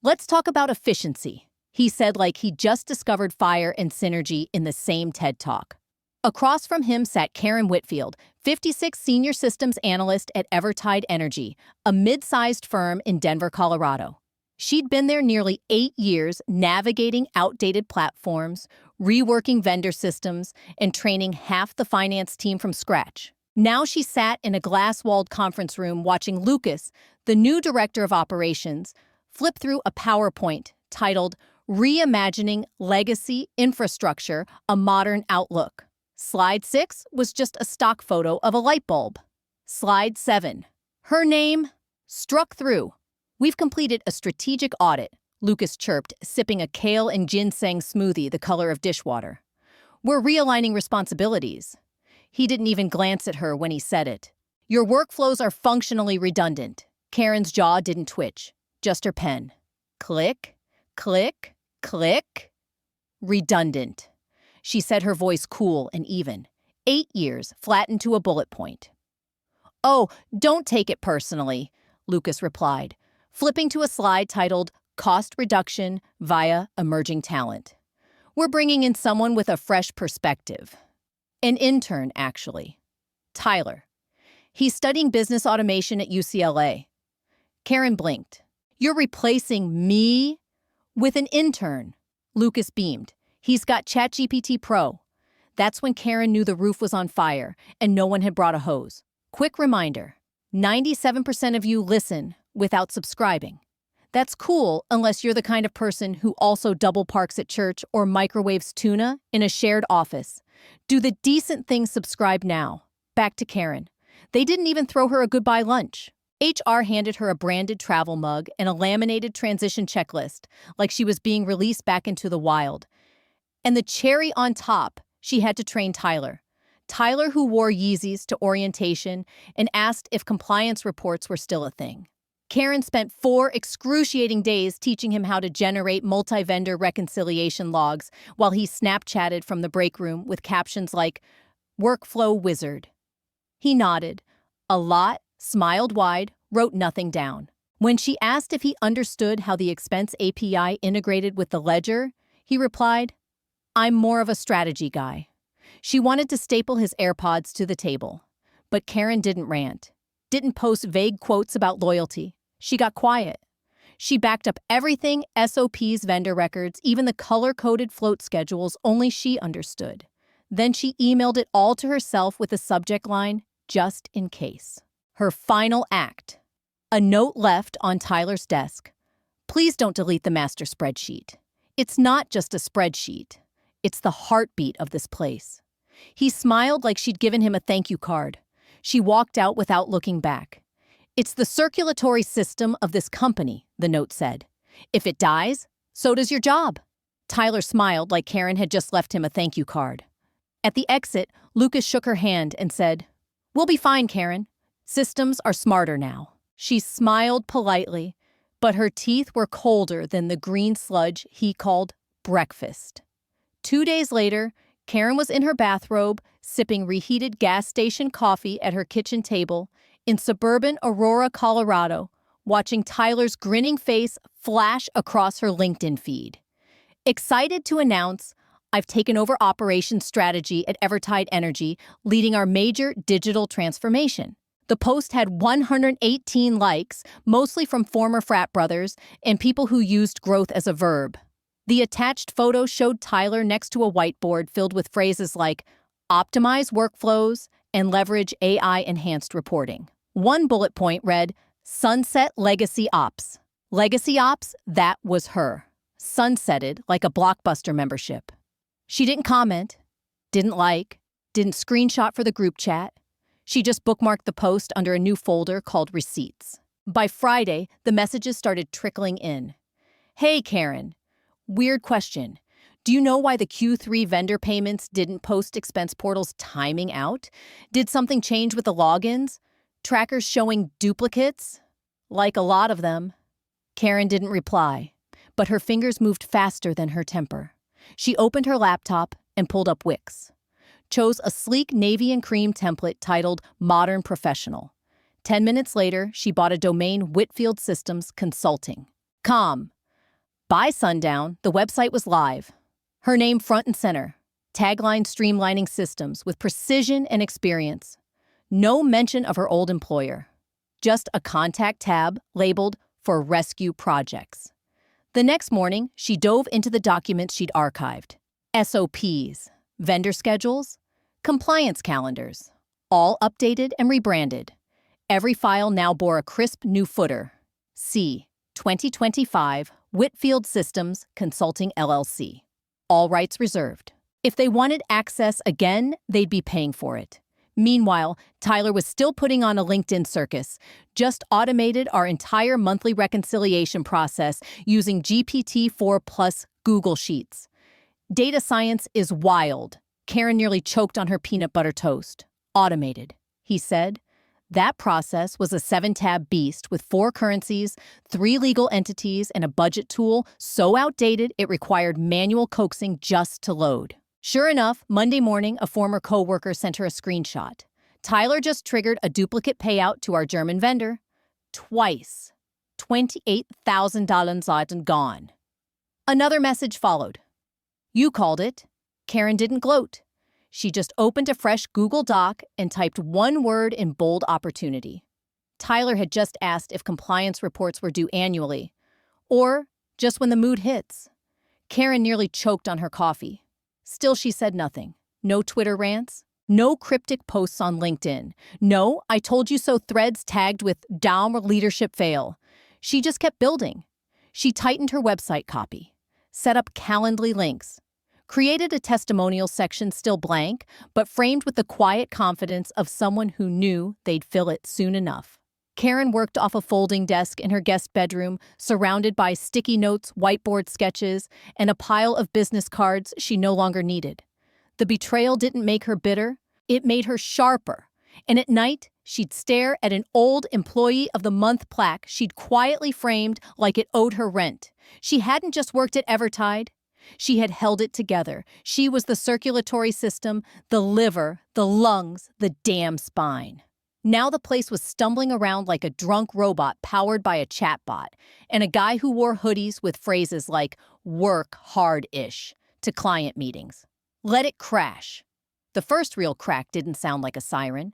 Let's talk about efficiency, he said like he just discovered fire and synergy in the same TED Talk. Across from him sat Karen Whitfield, 56 senior systems analyst at Evertide Energy, a mid-sized firm in Denver, Colorado. She'd been there nearly 8 years, navigating outdated platforms, reworking vendor systems, and training half the finance team from scratch. Now she sat in a glass-walled conference room watching Lucas, the new director of operations, flip through a PowerPoint titled Reimagining Legacy Infrastructure, a Modern Outlook. Slide 6 was just a stock photo of a light bulb. Slide 7. Her name struck through. We've completed a strategic audit, Lucas chirped, sipping a kale and ginseng smoothie the color of dishwater. We're realigning responsibilities. He didn't even glance at her when he said it. Your workflows are functionally redundant. Karen's jaw didn't twitch, just her pen. Click, click, click. Redundant. She said, her voice cool and even. 8 years, flattened to a bullet point. Oh, don't take it personally, Lucas replied, flipping to a slide titled Cost Reduction via Emerging Talent. We're bringing in someone with a fresh perspective. An intern, actually. Tyler. He's studying business automation at UCLA. Karen blinked. You're replacing me with an intern. Lucas beamed. He's got ChatGPT Pro. That's when Karen knew the roof was on fire and no one had brought a hose. Quick reminder, 97% of you listen without subscribing. That's cool unless you're the kind of person who also double parks at church or microwaves tuna in a shared office. Do the decent thing, subscribe now. Back to Karen. They didn't even throw her a goodbye lunch. HR handed her a branded travel mug and a laminated transition checklist, like she was being released back into the wild. And the cherry on top, she had to train Tyler. Tyler, who wore Yeezys to orientation and asked if compliance reports were still a thing. Karen spent 4 excruciating days teaching him how to generate multi-vendor reconciliation logs while he Snapchatted from the break room with captions like, Workflow Wizard. He nodded a lot, smiled wide, wrote nothing down. When she asked if he understood how the expense API integrated with the ledger, he replied, I'm more of a strategy guy. She wanted to staple his AirPods to the table. But Karen didn't rant, didn't post vague quotes about loyalty. She got quiet. She backed up everything, SOPs, vendor records, even the color-coded float schedules only she understood. Then she emailed it all to herself with the subject line, just in case. Her final act. A note left on Tyler's desk. Please don't delete the master spreadsheet. It's not just a spreadsheet. It's the heartbeat of this place. He smiled like she'd given him a thank you card. She walked out without looking back. It's the circulatory system of this company, the note said. If it dies, so does your job. Tyler smiled like Karen had just left him a thank you card. At the exit, Lucas shook her hand and said, We'll be fine, Karen. Systems are smarter now. She smiled politely, but her teeth were colder than the green sludge he called breakfast. 2 days later, Karen was in her bathrobe, sipping reheated gas station coffee at her kitchen table in suburban Aurora, Colorado, watching Tyler's grinning face flash across her LinkedIn feed. Excited to announce, I've taken over operations strategy at Evertide Energy, leading our major digital transformation. The post had 118 likes, mostly from former frat brothers and people who used growth as a verb. The attached photo showed Tyler next to a whiteboard filled with phrases like optimize workflows and leverage AI-enhanced reporting. One bullet point read, Sunset Legacy Ops. Legacy Ops, that was her. Sunsetted like a Blockbuster membership. She didn't comment, didn't like, didn't screenshot for the group chat. She just bookmarked the post under a new folder called Receipts. By Friday, the messages started trickling in. Hey, Karen. Weird question. Do you know why the Q3 vendor payments didn't post expense portal's timing out? Did something change with the logins? Trackers showing duplicates? Like a lot of them. Karen didn't reply, but her fingers moved faster than her temper. She opened her laptop and pulled up Wix. Chose a sleek navy and cream template titled Modern Professional. 10 minutes later, she bought a domain Whitfield Systems Consulting. By sundown, the website was live. Her name front and center. Tagline streamlining systems with precision and experience. No mention of her old employer. Just a contact tab labeled for rescue projects. The next morning, she dove into the documents she'd archived. SOPs, vendor schedules, compliance calendars, all updated and rebranded. Every file now bore a crisp new footer. C. 2025 Whitfield Systems Consulting LLC. All rights reserved. If they wanted access again, they'd be paying for it. Meanwhile, Tyler was still putting on a LinkedIn circus, just automated our entire monthly reconciliation process using GPT-4 plus Google Sheets. Data science is wild. Karen nearly choked on her peanut butter toast. Automated, he said. That process was a 7-tab beast with 4 currencies, 3 legal entities, and a budget tool so outdated it required manual coaxing just to load. Sure enough, Monday morning, a former coworker sent her a screenshot. Tyler just triggered a duplicate payout to our German vendor. Twice. $28,000 and gone. Another message followed. You called it. Karen didn't gloat. She just opened a fresh Google Doc and typed one word in bold opportunity. Tyler had just asked if compliance reports were due annually, or just when the mood hits. Karen nearly choked on her coffee. Still, she said nothing. No Twitter rants. No cryptic posts on LinkedIn. No, I told you so threads tagged with "Down leadership fail." She just kept building. She tightened her website copy, set up Calendly links, created a testimonial section still blank, but framed with the quiet confidence of someone who knew they'd fill it soon enough. Karen worked off a folding desk in her guest bedroom, surrounded by sticky notes, whiteboard sketches, and a pile of business cards she no longer needed. The betrayal didn't make her bitter, it made her sharper. And at night, she'd stare at an old Employee of the Month plaque she'd quietly framed like it owed her rent. She hadn't just worked at Evertide. She had held it together. She was the circulatory system, the liver, the lungs, the damn spine. Now the place was stumbling around like a drunk robot powered by a chatbot, and a guy who wore hoodies with phrases like "work hard-ish" to client meetings. Let it crash. The first real crack didn't sound like a siren.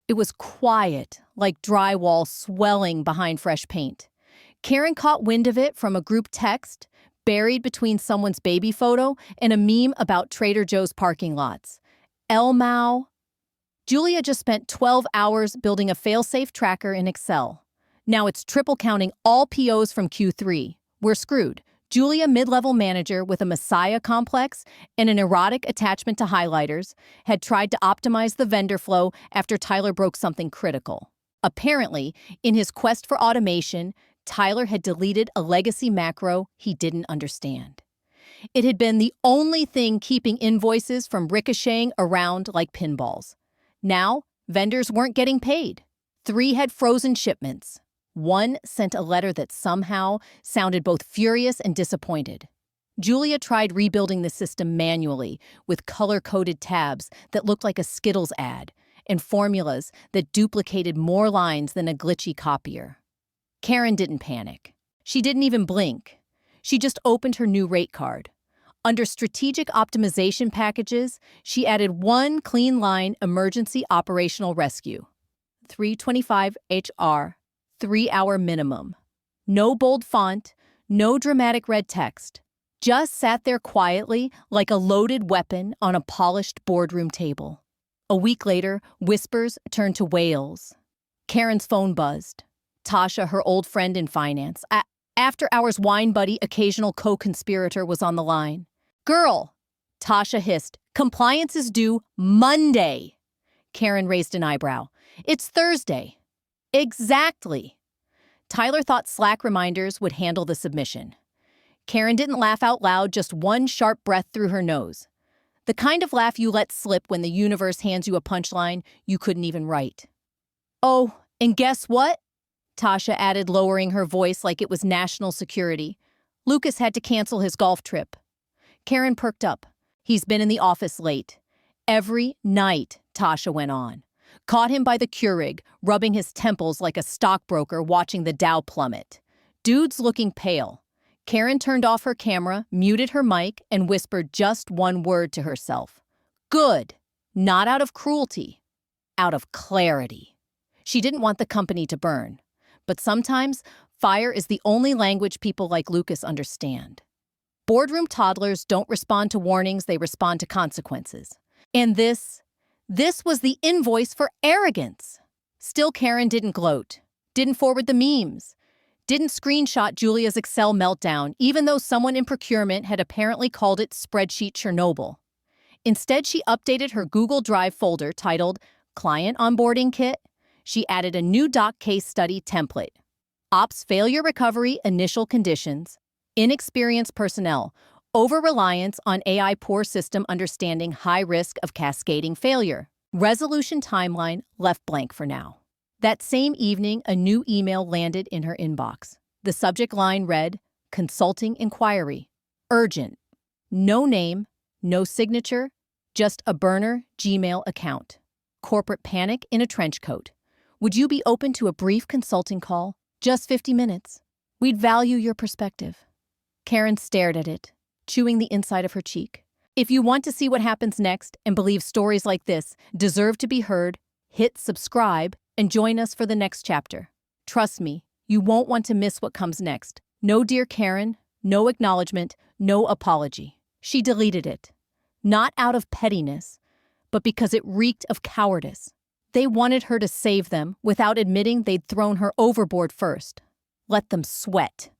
It was quiet, like drywall swelling behind fresh paint. Karen caught wind of it from a group text, buried between someone's baby photo and a meme about Trader Joe's parking lots. Elmau. Julia just spent 12 hours building a fail-safe tracker in Excel. Now it's triple counting all POs from Q3. We're screwed. Julia, mid-level manager with a messiah complex and an erotic attachment to highlighters, had tried to optimize the vendor flow after Tyler broke something critical. Apparently, in his quest for automation, Tyler had deleted a legacy macro he didn't understand. It had been the only thing keeping invoices from ricocheting around like pinballs. Now, vendors weren't getting paid. 3 had frozen shipments. 1 sent a letter that somehow sounded both furious and disappointed. Julia tried rebuilding the system manually with color-coded tabs that looked like a Skittles ad and formulas that duplicated more lines than a glitchy copier. Karen didn't panic. She didn't even blink. She just opened her new rate card. Under strategic optimization packages, she added 1 clean line emergency operational rescue. 325 HR, 3-hour minimum. No bold font, no dramatic red text. Just sat there quietly like a loaded weapon on a polished boardroom table. A week later, whispers turned to wails. Karen's phone buzzed. Tasha, her old friend in finance, after-hours wine buddy, occasional co-conspirator, was on the line. Girl, Tasha hissed, compliance is due Monday. Karen raised an eyebrow. It's Thursday. Exactly. Tyler thought Slack reminders would handle the submission. Karen didn't laugh out loud, just one sharp breath through her nose. The kind of laugh you let slip when the universe hands you a punchline you couldn't even write. Oh, and guess what? Tasha added, lowering her voice like it was national security. Lucas had to cancel his golf trip. Karen perked up. He's been in the office late. Every night, Tasha went on. Caught him by the Keurig, rubbing his temples like a stockbroker watching the Dow plummet. Dude's looking pale. Karen turned off her camera, muted her mic, and whispered just one word to herself. Good. Not out of cruelty. Out of clarity. She didn't want the company to burn. But sometimes, fire is the only language people like Lucas understand. Boardroom toddlers don't respond to warnings, they respond to consequences. And this was the invoice for arrogance. Still, Karen didn't gloat, didn't forward the memes, didn't screenshot Julia's Excel meltdown, even though someone in procurement had apparently called it Spreadsheet Chernobyl. Instead, she updated her Google Drive folder titled Client Onboarding Kit. She added a new doc case study template. Ops failure recovery initial conditions, inexperienced personnel, over-reliance on AI poor system understanding high risk of cascading failure. Resolution timeline left blank for now. That same evening, a new email landed in her inbox. The subject line read, Consulting Inquiry. Urgent. No name, no signature, just a burner Gmail account. Corporate panic in a trench coat. Would you be open to a brief consulting call? Just 50 minutes. We'd value your perspective. Karen stared at it, chewing the inside of her cheek. If you want to see what happens next and believe stories like this deserve to be heard, hit subscribe and join us for the next chapter. Trust me, you won't want to miss what comes next. No dear Karen, no acknowledgement, no apology. She deleted it. Not out of pettiness, but because it reeked of cowardice. They wanted her to save them without admitting they'd thrown her overboard first. Let them sweat.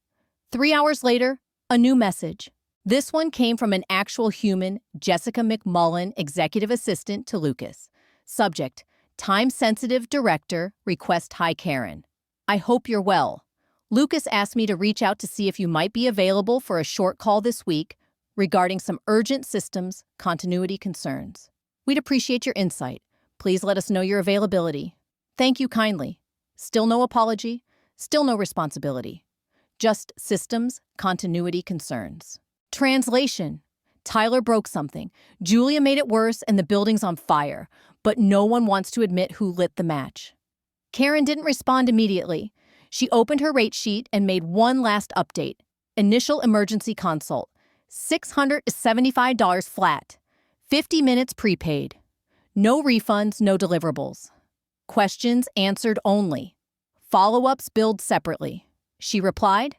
3 hours later, a new message. This one came from an actual human, Jessica McMullen, executive assistant to Lucas. Subject, time-sensitive director, request hi Karen. I hope you're well. Lucas asked me to reach out to see if you might be available for a short call this week regarding some urgent systems continuity concerns. We'd appreciate your insight. Please let us know your availability. Thank you kindly. Still no apology, still no responsibility. Just systems continuity concerns. Translation. Tyler broke something. Julia made it worse and the building's on fire, but no one wants to admit who lit the match. Karen didn't respond immediately. She opened her rate sheet and made one last update. Initial emergency consult. $675 flat. 50 minutes prepaid. No refunds, no deliverables. Questions answered only. Follow-ups billed separately. She replied,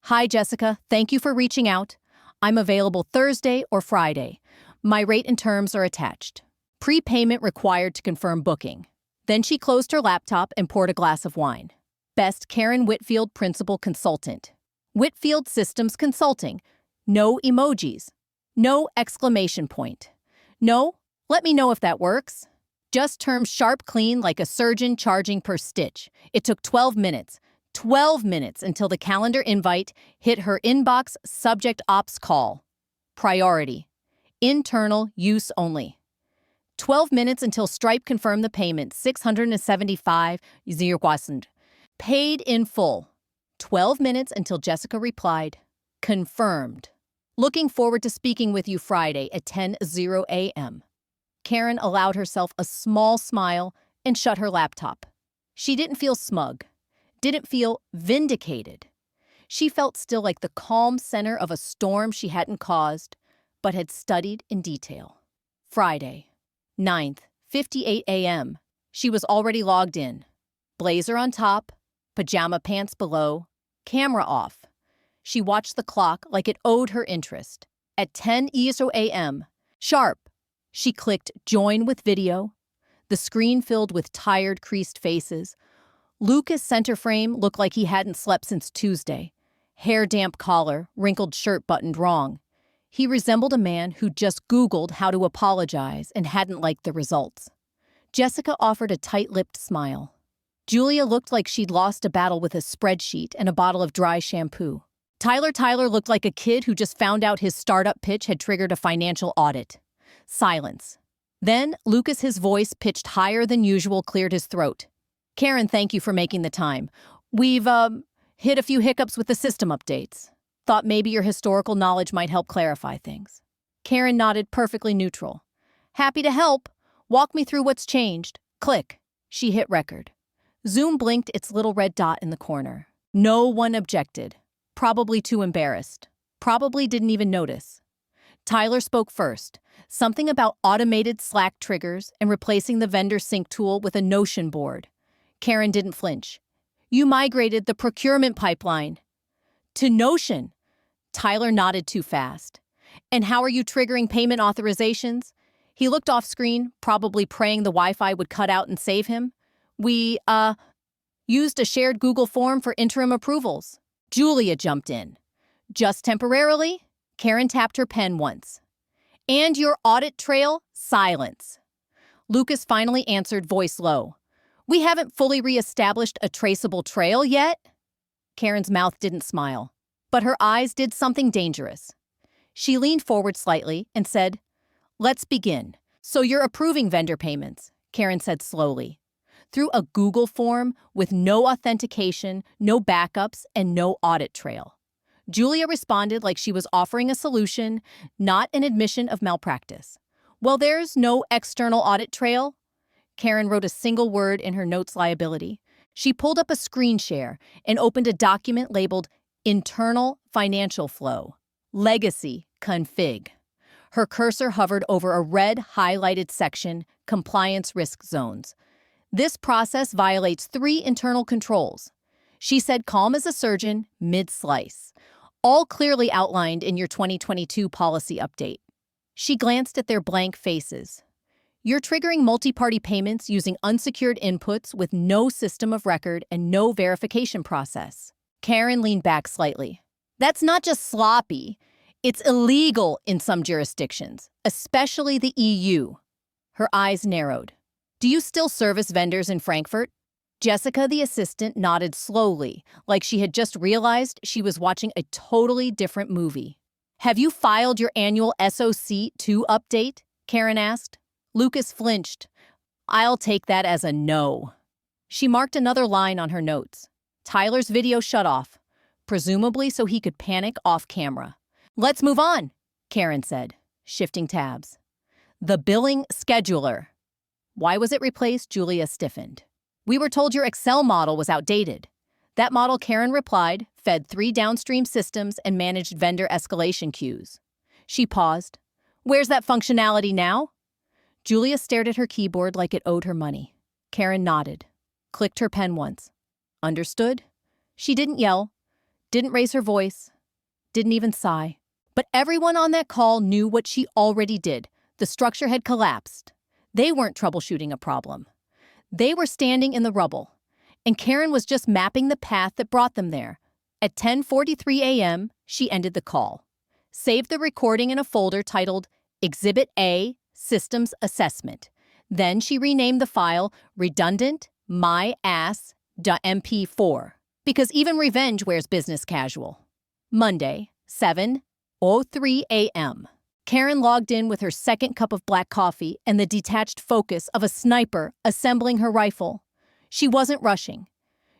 Hi, Jessica. Thank you for reaching out. I'm available Thursday or Friday. My rate and terms are attached. Prepayment required to confirm booking. Then she closed her laptop and poured a glass of wine. Best Karen Whitfield, Principal Consultant. Whitfield Systems Consulting. No emojis. No exclamation point. No, let me know if that works. Just terms sharp clean like a surgeon charging per stitch. It took 12 minutes. 12 minutes until the calendar invite hit her inbox. Subject ops call. Priority. Internal use only. 12 minutes until Stripe confirmed the payment. $675. Paid in full. 12 minutes until Jessica replied, Confirmed. Looking forward to speaking with you Friday at 10:00 a.m. Karen allowed herself a small smile and shut her laptop. She didn't feel smug. Didn't feel vindicated. She felt still like the calm center of a storm she hadn't caused, but had studied in detail. Friday, 9:58 a.m. She was already logged in. Blazer on top, pajama pants below, camera off. She watched the clock like it owed her interest. At 10:00 a.m., sharp, she clicked Join with Video. The screen filled with tired, creased faces. Lucas' center frame looked like he hadn't slept since Tuesday. Hair-damp collar, wrinkled shirt buttoned wrong. He resembled a man who just Googled how to apologize and hadn't liked the results. Jessica offered a tight-lipped smile. Julia looked like she'd lost a battle with a spreadsheet and a bottle of dry shampoo. Tyler looked like a kid who just found out his startup pitch had triggered a financial audit. Silence. Then, Lucas, his voice pitched higher than usual, cleared his throat. Karen, thank you for making the time. We've, hit a few hiccups with the system updates. Thought maybe your historical knowledge might help clarify things. Karen nodded, perfectly neutral. Happy to help. Walk me through what's changed. Click. She hit record. Zoom blinked its little red dot in the corner. No one objected. Probably too embarrassed. Probably didn't even notice. Tyler spoke first, something about automated Slack triggers and replacing the vendor sync tool with a Notion board. Karen didn't flinch. You migrated the procurement pipeline to Notion. Tyler nodded too fast. And how are you triggering payment authorizations? He looked off screen, probably praying the Wi-Fi would cut out and save him. We, used a shared Google form for interim approvals. Julia jumped in. Just temporarily? Karen tapped her pen once. And your audit trail? Silence. Lucas finally answered, voice low. We haven't fully reestablished a traceable trail yet? Karen's mouth didn't smile, but her eyes did something dangerous. She leaned forward slightly and said, let's begin. So you're approving vendor payments, Karen said slowly. Through a Google form with no authentication, no backups, and no audit trail. Julia responded like she was offering a solution, not an admission of malpractice. Well, there's no external audit trail. Karen wrote a single word in her notes liability. She pulled up a screen share and opened a document labeled Internal Financial Flow, Legacy Config. Her cursor hovered over a red highlighted section, Compliance Risk Zones. This process violates 3 internal controls. She said calm as a surgeon, mid-slice. All clearly outlined in your 2022 policy update. She glanced at their blank faces. You're triggering multi-party payments using unsecured inputs with no system of record and no verification process. Karen leaned back slightly. That's not just sloppy. It's illegal in some jurisdictions, especially the EU. Her eyes narrowed. Do you still service vendors in Frankfurt? Jessica, the assistant, nodded slowly, like she had just realized she was watching a totally different movie. Have you filed your annual SOC 2 update? Karen asked. Lucas flinched. I'll take that as a no. She marked another line on her notes. Tyler's video shut off, presumably so he could panic off camera. Let's move on, Karen said, shifting tabs. The billing scheduler. Why was it replaced? Julia stiffened. We were told your Excel model was outdated. That model, Karen replied, fed 3 downstream systems and managed vendor escalation queues. She paused. Where's that functionality now? Julia stared at her keyboard like it owed her money. Karen nodded, clicked her pen once. Understood? She didn't yell, didn't raise her voice, didn't even sigh. But everyone on that call knew what she already did. The structure had collapsed. They weren't troubleshooting a problem. They were standing in the rubble, and Karen was just mapping the path that brought them there. At 10:43 a.m., she ended the call, saved the recording in a folder titled Exhibit A, Systems Assessment. Then she renamed the file redundant myass.mp4, because even revenge wears business casual. Monday, 7:03 a.m. Karen logged in with her second cup of black coffee and the detached focus of a sniper assembling her rifle. She wasn't rushing.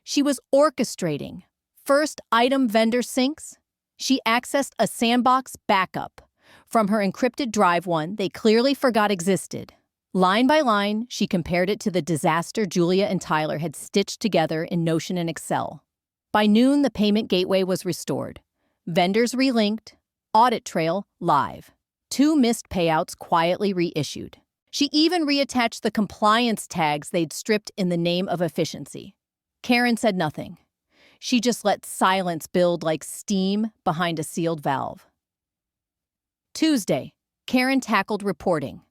She was orchestrating. First item vendor syncs. She accessed a sandbox backup from her encrypted drive, one they clearly forgot existed. Line by line, she compared it to the disaster Julia and Tyler had stitched together in Notion and Excel. By noon, the payment gateway was restored. Vendors relinked. Audit trail live. 2 missed payouts quietly reissued. She even reattached the compliance tags they'd stripped in the name of efficiency. Karen said nothing. She just let silence build like steam behind a sealed valve. Tuesday, Karen tackled reporting.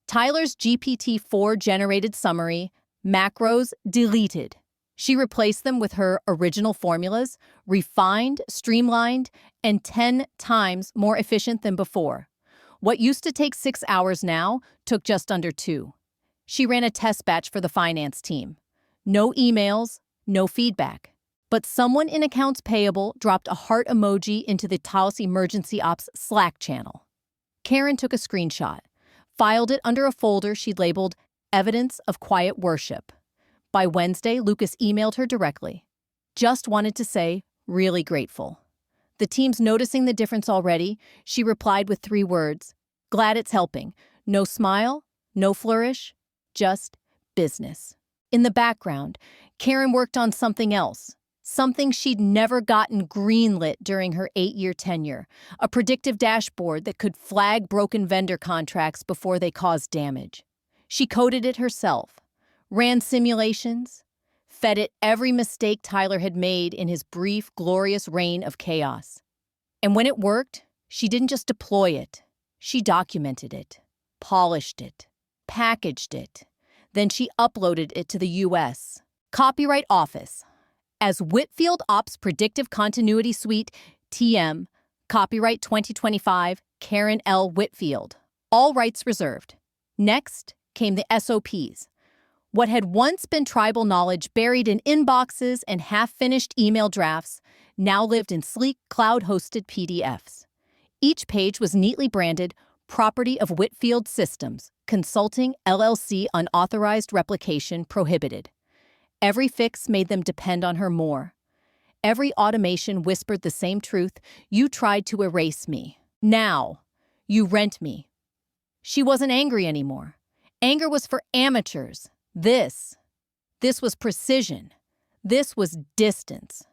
Tyler's GPT-4 generated summary, macros deleted. She replaced them with her original formulas, refined, streamlined, and 10 times more efficient than before. What used to take 6 hours now took just under 2. She ran a test batch for the finance team. No emails, no feedback. But someone in accounts payable dropped a heart emoji into the Taos Emergency Ops Slack channel. Karen took a screenshot, filed it under a folder she'd labeled Evidence of Quiet Worship. By Wednesday, Lucas emailed her directly. Just wanted to say, really grateful. The team's noticing the difference already. She replied with 3 words. Glad it's helping. No smile, no flourish, just business. In the background, Karen worked on something else. something she'd never gotten greenlit during her 8-year tenure, a predictive dashboard that could flag broken vendor contracts before they caused damage. She coded it herself, ran simulations, fed it every mistake Tyler had made in his brief, glorious reign of chaos. And when it worked, she didn't just deploy it. She documented it, polished it, packaged it. Then she uploaded it to the U.S. Copyright Office as Whitfield Ops Predictive Continuity Suite, TM, copyright 2025, Karen L. Whitfield. All rights reserved. Next came the SOPs. What had once been tribal knowledge buried in inboxes and half-finished email drafts now lived in sleek, cloud-hosted PDFs. Each page was neatly branded Property of Whitfield Systems, Consulting, LLC, Unauthorized Replication Prohibited. Every fix made them depend on her more. Every automation whispered the same truth: you tried to erase me. Now, you rent me. She wasn't angry anymore. Anger was for amateurs. This was precision. This was distance.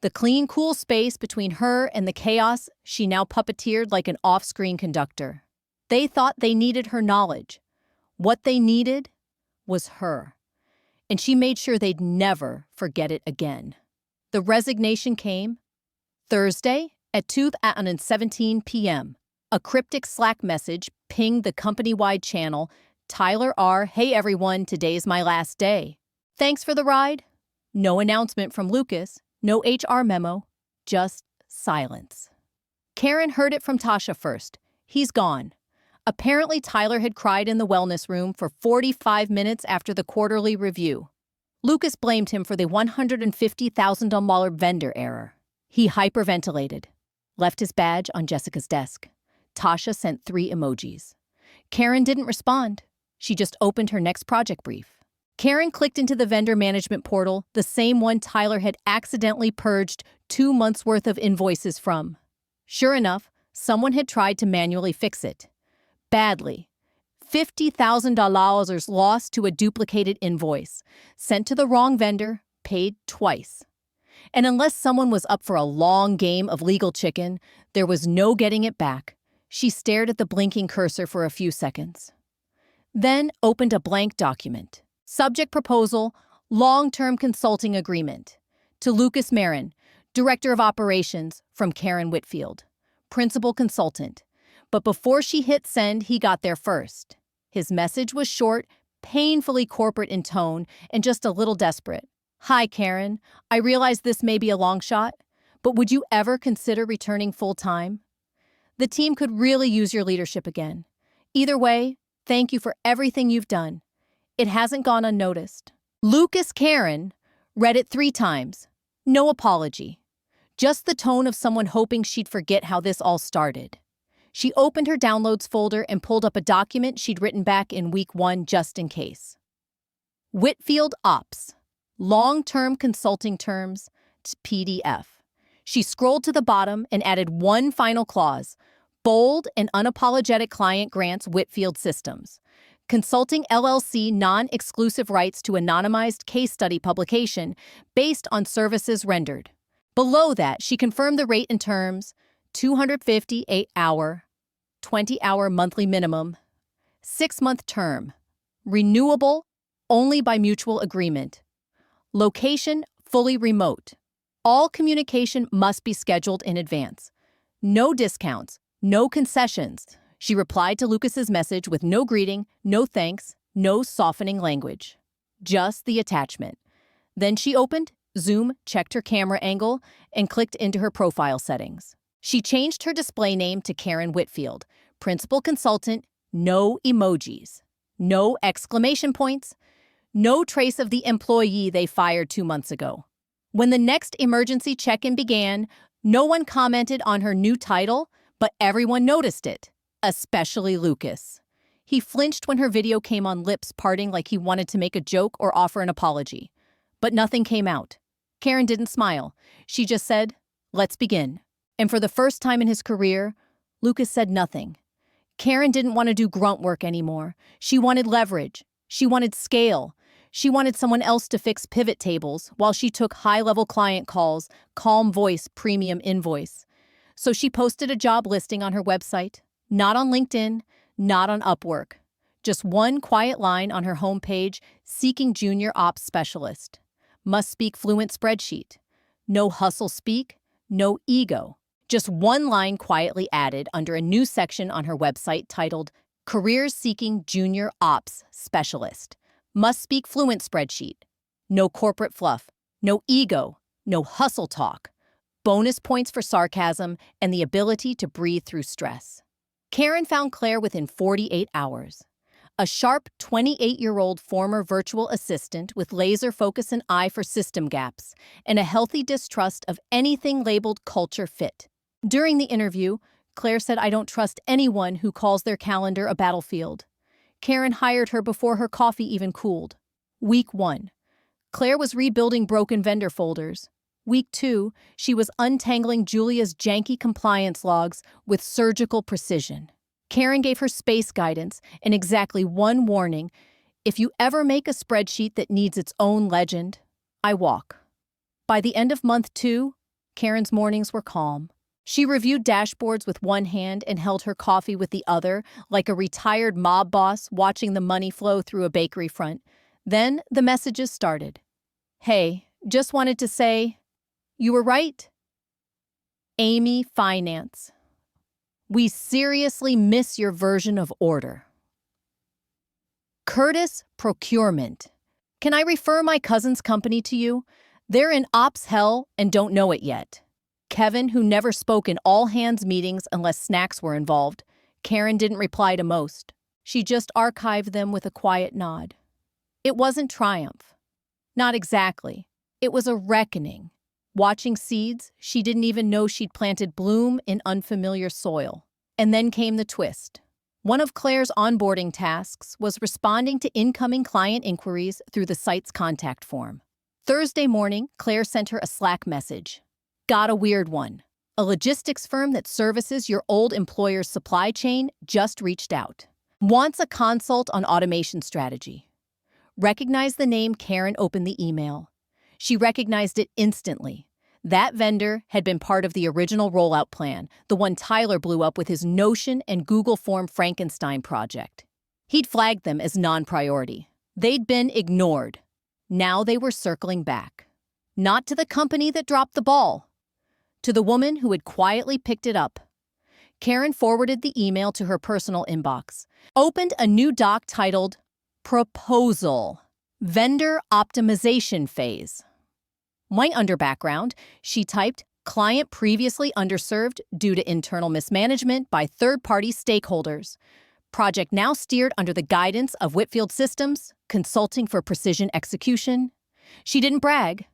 The clean, cool space between her and the chaos she now puppeteered like an off-screen conductor. They thought they needed her knowledge. What they needed was her. And she made sure they'd never forget it again. The resignation came Thursday at 2:17 p.m. A cryptic Slack message pinged the company-wide channel, Tyler R. Hey everyone, today's my last day. Thanks for the ride. No announcement from Lucas, no HR memo, just silence. Karen heard it from Tasha first. He's gone. Apparently, Tyler had cried in the wellness room for 45 minutes after the quarterly review. Lucas blamed him for the $150,000 vendor error. He hyperventilated, left his badge on Jessica's desk. Tasha sent 3 emojis. Karen didn't respond. She just opened her next project brief. Karen clicked into the vendor management portal, the same one Tyler had accidentally purged 2 months' worth of invoices from. Sure enough, someone had tried to manually fix it. Badly. $50,000 lost to a duplicated invoice, sent to the wrong vendor, paid twice. And unless someone was up for a long game of legal chicken, there was no getting it back. She stared at the blinking cursor for a few seconds. Then opened a blank document. Subject proposal, long-term consulting agreement. To Lucas Marin, Director of Operations, from Karen Whitfield, Principal Consultant. But before she hit send, he got there first. His message was short, painfully corporate in tone, and just a little desperate. Hi, Karen. I realize this may be a long shot, but would you ever consider returning full-time? The team could really use your leadership again. Either way, thank you for everything you've done. It hasn't gone unnoticed. Lucas Karen read it 3 times. No apology. Just the tone of someone hoping she'd forget how this all started. She opened her downloads folder and pulled up a document she'd written back in week 1 just in case. Whitfield Ops, long-term consulting terms, PDF. She scrolled to the bottom and added one final clause: bold and unapologetic client grants Whitfield Systems. Consulting LLC non-exclusive rights to anonymized case study publication based on services rendered. Below that, she confirmed the rate and terms: 258-hour, 20-hour monthly minimum, 6-month term, renewable only by mutual agreement. Location, fully remote. All communication must be scheduled in advance. No discounts, no concessions. She replied to Lucas's message with no greeting, no thanks, no softening language. Just the attachment. Then she opened Zoom, checked her camera angle, and clicked into her profile settings. She changed her display name to Karen Whitfield, Principal Consultant, no emojis, no exclamation points, no trace of the employee they fired 2 months ago. When the next emergency check-in began, no one commented on her new title, but everyone noticed it, especially Lucas. He flinched when her video came on, lips parting like he wanted to make a joke or offer an apology. But nothing came out. Karen didn't smile. She just said, "Let's begin." And for the first time in his career, Lucas said nothing. Karen didn't want to do grunt work anymore. She wanted leverage. She wanted scale. She wanted someone else to fix pivot tables while she took high-level client calls, calm voice premium invoice. So she posted a job listing on her website, not on LinkedIn, not on Upwork. Just one quiet line on her homepage, seeking junior ops specialist. Must speak fluent spreadsheet. No hustle speak, no ego. Just one line quietly added under a new section on her website titled Careers Seeking Junior Ops Specialist. Must speak fluent spreadsheet. No corporate fluff, no ego, no hustle talk. Bonus points for sarcasm and the ability to breathe through stress. Karen found Claire within 48 hours. A sharp 28-year-old former virtual assistant with laser focus and eye for system gaps, and a healthy distrust of anything labeled culture fit. During the interview, Claire said, "I don't trust anyone who calls their calendar a battlefield." Karen hired her before her coffee even cooled. Week 1. Claire was rebuilding broken vendor folders. Week 2, she was untangling Julia's janky compliance logs with surgical precision. Karen gave her space guidance and exactly one warning: if you ever make a spreadsheet that needs its own legend, I walk. By the end of month 2, Karen's mornings were calm. She reviewed dashboards with one hand and held her coffee with the other, like a retired mob boss watching the money flow through a bakery front. Then the messages started. "Hey, just wanted to say, you were right. Amy Finance. We seriously miss your version of order. Curtis Procurement. Can I refer my cousin's company to you? They're in ops hell and don't know it yet." Kevin, who never spoke in all-hands meetings unless snacks were involved. Karen didn't reply to most. She just archived them with a quiet nod. It wasn't triumph. Not exactly. It was a reckoning. Watching seeds she didn't even know she'd planted bloom in unfamiliar soil. And then came the twist. One of Claire's onboarding tasks was responding to incoming client inquiries through the site's contact form. Thursday morning, Claire sent her a Slack message. "Got a weird one. A logistics firm that services your old employer's supply chain just reached out. Wants a consult on automation strategy." Recognized the name. Karen opened the email. She recognized it instantly. That vendor had been part of the original rollout plan, the one Tyler blew up with his Notion and Google Form Frankenstein project. He'd flagged them as non-priority. They'd been ignored. Now they were circling back. Not to the company that dropped the ball, to the woman who had quietly picked it up. Karen forwarded the email to her personal inbox, opened a new doc titled Proposal, Vendor Optimization Phase. Right under background, she typed, "Client previously underserved due to internal mismanagement by third-party stakeholders. Project now steered under the guidance of Whitfield Systems, consulting for precision execution." She didn't brag,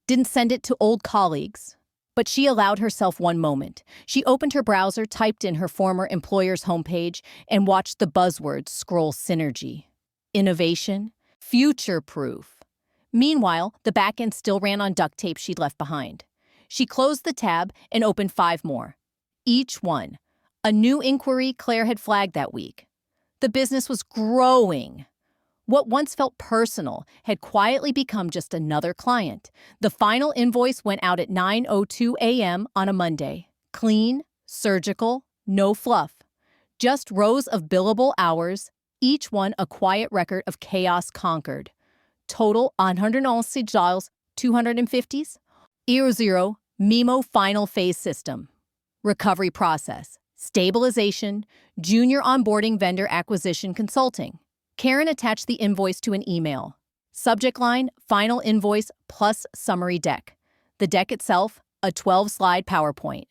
didn't send it to old colleagues, but she allowed herself one moment. She opened her browser, typed in her former employer's homepage, and watched the buzzwords scroll: synergy, innovation, future-proof. Meanwhile, the backend still ran on duct tape she'd left behind. She closed the tab and opened 5 more. Each one a new inquiry Claire had flagged that week. The business was growing. What once felt personal had quietly become just another client. The final invoice went out at 9:02 a.m. on a Monday. Clean, surgical, no fluff. Just rows of billable hours, each one a quiet record of chaos conquered. Total $111, 250s. Zero, Memo final phase system. Recovery process. Stabilization. Junior onboarding vendor acquisition consulting. Karen attached the invoice to an email. Subject line, final invoice plus summary deck. The deck itself, a 12-slide PowerPoint.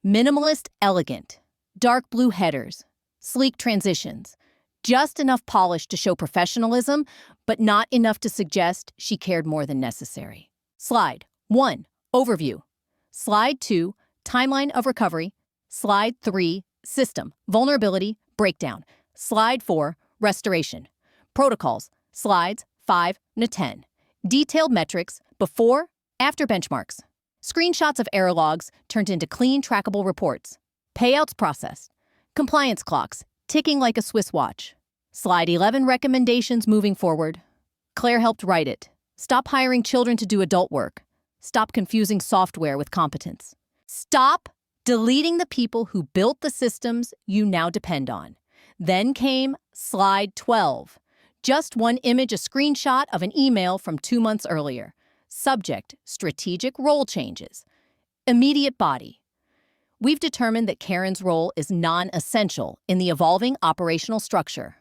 Minimalist, elegant. Dark blue headers. Sleek transitions. Just enough polish to show professionalism, but not enough to suggest she cared more than necessary. Slide 1, overview. Slide 2, timeline of recovery. Slide 3, system, vulnerability, breakdown. Slide 4, restoration. Protocols, slides 5 to 10. Detailed metrics, before, after benchmarks. Screenshots of error logs turned into clean, trackable reports. Payouts processed. Compliance clocks, ticking like a Swiss watch. Slide 11, recommendations moving forward. Claire helped write it. Stop hiring children to do adult work. Stop confusing software with competence. Stop deleting the people who built the systems you now depend on. Then came slide 12. Just one image, a screenshot of an email from 2 months earlier. Subject, strategic role changes. Immediate body. We've determined that Karen's role is non-essential in the evolving operational structure.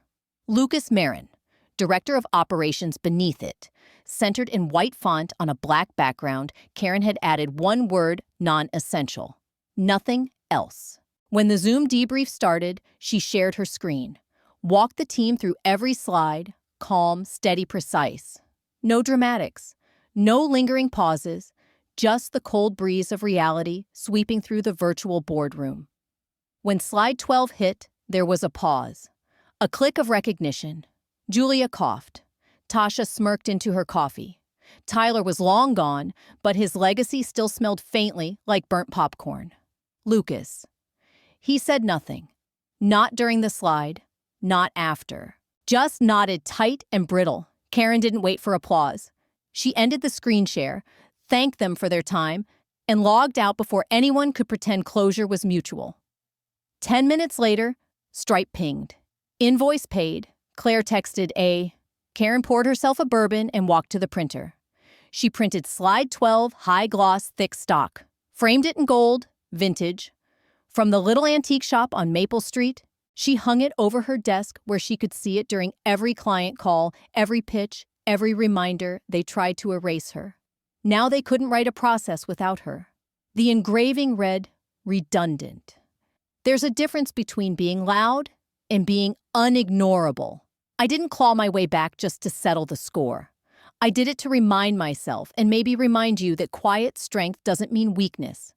Lucas Marin, Director of Operations beneath it. Centered in white font on a black background, Karen had added one word, non-essential. Nothing else. When the Zoom debrief started, she shared her screen. Walked the team through every slide, calm, steady, precise. No dramatics, no lingering pauses, just the cold breeze of reality sweeping through the virtual boardroom. When slide 12 hit, there was a pause. A click of recognition. Julia coughed. Tasha smirked into her coffee. Tyler was long gone, but his legacy still smelled faintly like burnt popcorn. Lucas. He said nothing. Not during the slide, not after. Just nodded tight and brittle. Karen didn't wait for applause. She ended the screen share, thanked them for their time, and logged out before anyone could pretend closure was mutual. 10 minutes later, Stripe pinged. Invoice paid. Claire texted A. Karen poured herself a bourbon and walked to the printer. She printed slide 12, high-gloss, thick stock. Framed it in gold, vintage. From the little antique shop on Maple Street, she hung it over her desk where she could see it during every client call, every pitch, every reminder they tried to erase her. Now they couldn't write a process without her. The engraving read, redundant. There's a difference between being loud and being unignorable. I didn't claw my way back just to settle the score. I did it to remind myself and maybe remind you that quiet strength doesn't mean weakness.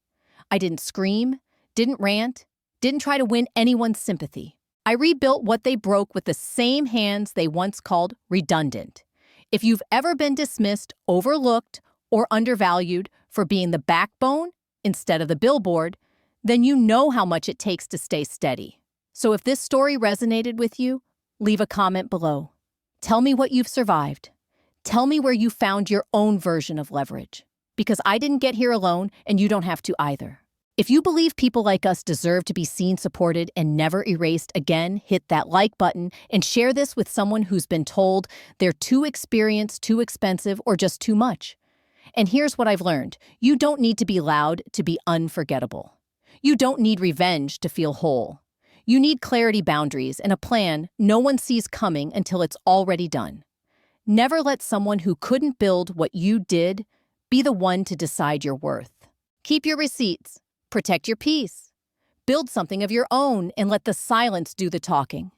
I didn't scream, didn't rant, didn't try to win anyone's sympathy. I rebuilt what they broke with the same hands they once called redundant. If you've ever been dismissed, overlooked, or undervalued for being the backbone instead of the billboard, then you know how much it takes to stay steady. So if this story resonated with you, leave a comment below. Tell me what you've survived. Tell me where you found your own version of leverage. Because I didn't get here alone, and you don't have to either. If you believe people like us deserve to be seen, supported, and never erased again, hit that like button and share this with someone who's been told they're too experienced, too expensive, or just too much. And here's what I've learned. You don't need to be loud to be unforgettable. You don't need revenge to feel whole. You need clarity, boundaries, and a plan no one sees coming until it's already done. Never let someone who couldn't build what you did be the one to decide your worth. Keep your receipts. Protect your peace. Build something of your own and let the silence do the talking.